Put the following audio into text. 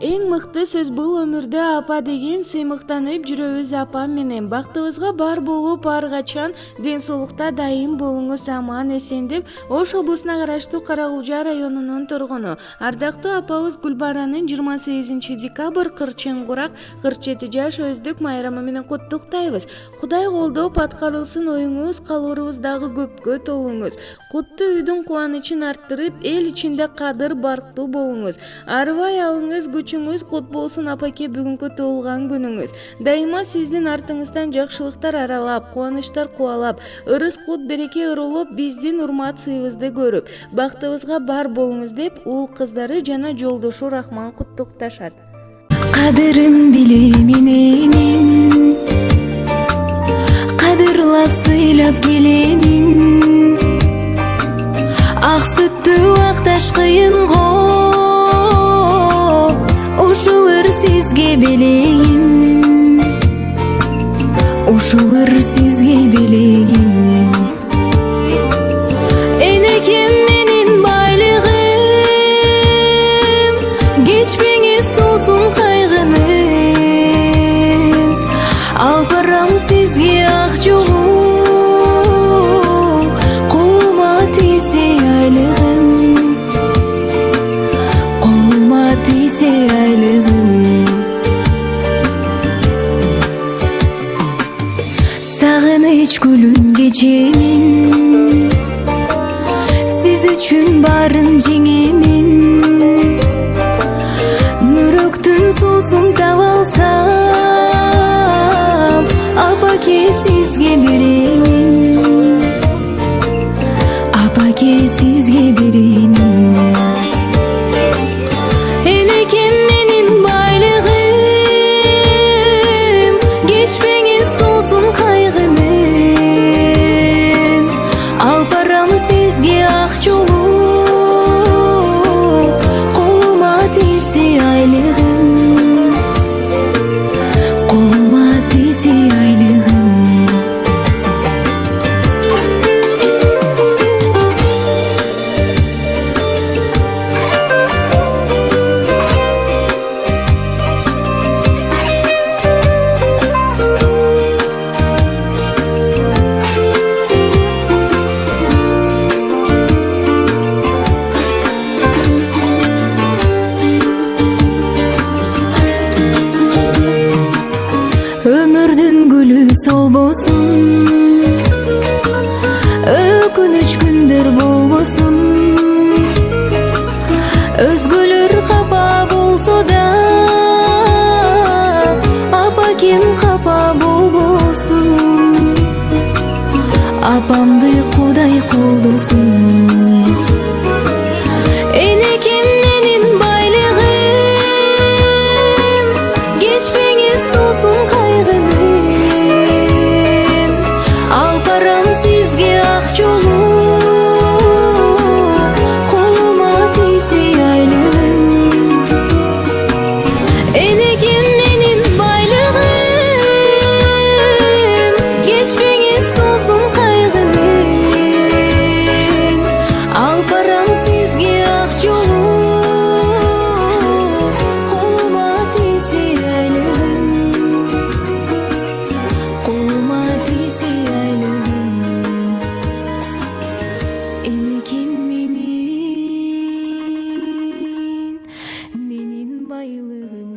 Эң мыкты сөз бул өмүрдө апа деген сыймыктанып жүрөбүз апам менен. Бактыбызга бар болуп, ар качан ден соолукта дайым болуңуз, аман эсен деп Ош облусуна караштуу Каракулжа районунун тургуну ардактуу апабыз Гүлбаранын 28 декабрь кырчын курак 47 жаш өздүк майрамы менен куттуктайбыз. Кудай колдоп аткарылсын оюңуз, калыбыбыз дагы көпкө толуңуз. Куттуу үйдүн кубанычын арттырып, эл ичинде кадыр барктуу болуңуз. Арыбай алыңыз, күчүңүз кут болсун апаке бүгүнкү туулган күнүңүз. Дайыма сиздин артыңыздан жакшылыктар аралап, кубанычтар кубалап, ырыс кут береке ырылып, биздин урмат сыйыбызды көрүп, бактыбызга бар болуңуз деп уул кыздары жана жолдошу Рахман куттукташат. Кадырын биле мененин, кадырлап сыйлап келемин. Ак сүттү акташ кыйын го, ушулар сизге белегим, ушулар сизге белегим. Энекем менин байлыгым, кечпеңиз суусун кайгынын. Алпарам сизге ак жолу, колума тийсе айлыгым, колума тийсе айлыгым. Сагыныч күлүн кечемин, сиз үчүн барын жеңемин. Нүрөктүн суусун таба алсам, апаке сизге беремин, апаке сизге беремин. Энекем менин байлыгым, кечпеңиз суусун кайгынын. Алпарам сизге ак жолу, колума тийсе айлыгым, колума тийсе айлыгым. Өмүрдүн гүлү солбосун, өкүнүч күндөр болбосун. Өзгөлөр капа болсо да, апакем капа болбосун. Апамды Кудай колдосун. Энекем менин байлыгым, кечпеңиз суусун кайгынын. Алпарам сизге ак жолу, колума тийсе айлыгым. Энекем менин байлыгым, кечпеңиз суусун кайгынын. Алпарам сизге ак жолу, колума тийсе айлыгым, колума тийсе айлыгым. Энекем менин байлыгым.